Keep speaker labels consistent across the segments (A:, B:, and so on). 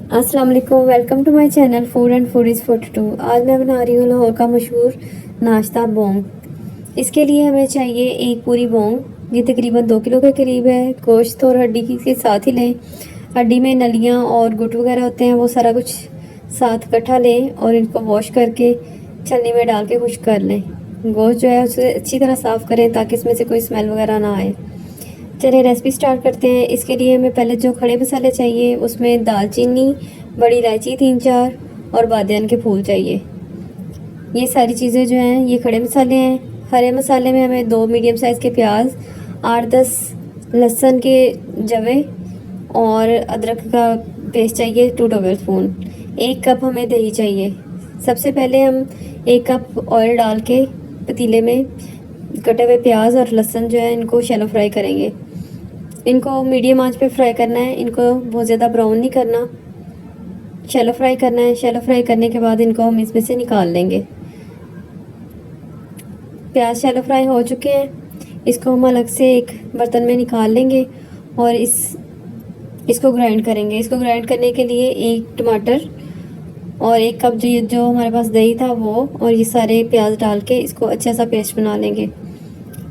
A: अस्सलाम वालेकुम, welcome to my channel food and foodies 42। आज मैं बना रही हूँ लाहौर का मशहूर नाश्ता बोंग। इसके लिए हमें चाहिए एक पूरी बोंग, ये तकरीबन 2 किलो के करीब है। गोश्त और हड्डी के साथ ही लें। हड्डी में नलियाँ और गुट वगैरह होते हैं, वो सारा कुछ साथ इकट्ठा लें और इनको वॉश करके छलनी में डाल के खुश्क कर लें। गोश्त जो है उसे अच्छी तरह साफ़ करें ताकि इसमें से कोई स्मेल वगैरह ना आए। चलिए रेसिपी स्टार्ट करते हैं। इसके लिए हमें पहले जो खड़े मसाले चाहिए उसमें दालचीनी, बड़ी इलायची 3-4 और बादियान के फूल चाहिए। ये सारी चीज़ें जो हैं ये खड़े मसाले हैं। हरे मसाले में हमें 2 मीडियम साइज़ के प्याज, 8-10 लहसुन के जवे और अदरक का पेस्ट चाहिए 2 टेबल स्पून। 1 कप हमें दही चाहिए। सबसे पहले हम 1 कप ऑयल डाल के पतीले में कटे हुए प्याज और लहसुन जो है इनको शैलो फ्राई करेंगे। इनको मीडियम आंच पे फ्राई करना है, इनको बहुत ज़्यादा ब्राउन नहीं करना, शैलो फ्राई करना है। शैलो फ्राई करने के बाद इनको हम इसमें से निकाल लेंगे। प्याज शैलो फ्राई हो चुके हैं, इसको हम अलग से एक बर्तन में निकाल लेंगे और इसको ग्राइंड करेंगे। इसको ग्राइंड करने के लिए 1 टमाटर और 1 कप जो हमारे पास दही था वो और ये सारे प्याज डाल के इसको अच्छा सा पेस्ट बना लेंगे।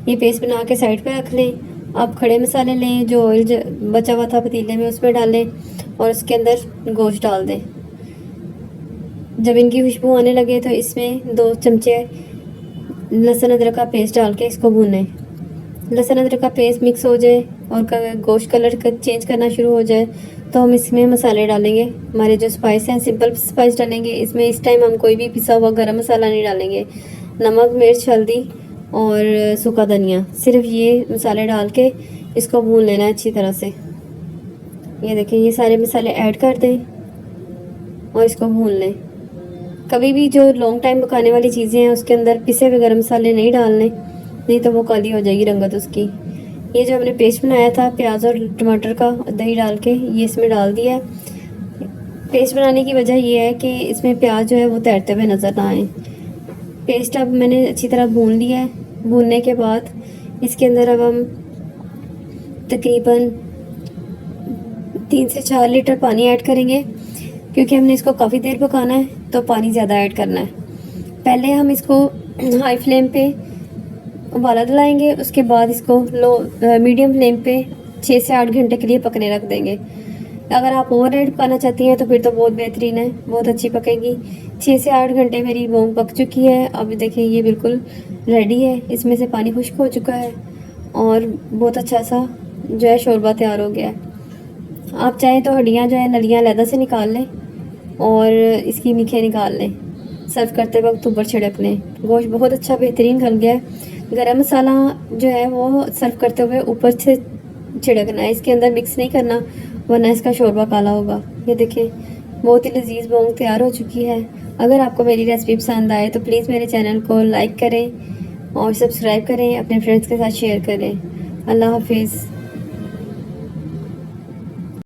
A: ये पेस्ट बना के साइड पे रख लें। अब खड़े मसाले लें, जो ऑयल बचा हुआ था पतीले में उसमें डालें और उसके अंदर गोश्त डाल दें। जब इनकी खुशबू आने लगे तो इसमें 2 चमचे लहसुन अदरक का पेस्ट डाल के इसको भूनें। लहसुन अदरक का पेस्ट मिक्स हो जाए और गोश्त कलर चेंज करना शुरू हो जाए तो हम इसमें मसाले डालेंगे। हमारे जो स्पाइस हैं सिंपल स्पाइस डालेंगे इसमें। इस टाइम हम कोई भी पिसा हुआ गरम मसाला नहीं डालेंगे। नमक, मिर्च, हल्दी और सूखा धनिया, सिर्फ ये मसाले डाल के इसको भून लेना है अच्छी तरह से। ये देखिए ये सारे मसाले ऐड कर दें और इसको भून लें। कभी भी जो लॉन्ग टाइम पकाने वाली चीज़ें हैं उसके अंदर पिसे हुए गरम मसाले नहीं डालने, नहीं तो वो काली हो जाएगी रंगत उसकी। ये जो हमने पेस्ट बनाया था प्याज और टमाटर का दही डाल के ये इसमें डाल दिया। पेस्ट बनाने की वजह ये है कि इसमें प्याज जो है वो तैरते हुए नज़र ना आए। पेस्ट अब मैंने अच्छी तरह भून लिया है। भूनने के बाद इसके अंदर अब हम तकरीबन 3 से 4 लीटर पानी ऐड करेंगे, क्योंकि हमने इसको काफ़ी देर पकाना है तो पानी ज़्यादा ऐड करना है। पहले हम इसको हाई फ्लेम पे उबाला दिलाएंगे, उसके बाद इसको मीडियम फ्लेम पे 6 से 8 घंटे के लिए पकने रख देंगे। अगर आप ओवरनाइट पकाना चाहती हैं तो फिर तो बहुत बेहतरीन है, बहुत अच्छी पकेगी। 6 से 8 घंटे मेरी बोंग पक चुकी है। अब देखिए ये बिल्कुल रेडी है, इसमें से पानी खुश्क हो चुका है और बहुत अच्छा सा जो है शोरबा तैयार हो गया है। आप चाहें तो हड्डियाँ जो है नलियाँ अलहदा से निकाल लें और इसकी मीखे निकाल लें। सर्व करते वक्त ऊपर छिड़क लें। गोश्त बहुत अच्छा बेहतरीन गल गया है। गरम मसाला जो है वो सर्व करते हुए ऊपर से छिड़कना है, इसके अंदर मिक्स नहीं करना वरना इसका शोरबा काला होगा। ये देखिए बहुत ही लजीज बोंग तैयार हो चुकी है। अगर आपको मेरी रेसिपी पसंद आए तो प्लीज़ मेरे चैनल को लाइक करें और सब्सक्राइब करें, अपने फ्रेंड्स के साथ शेयर करें। अल्लाह हाफिज़।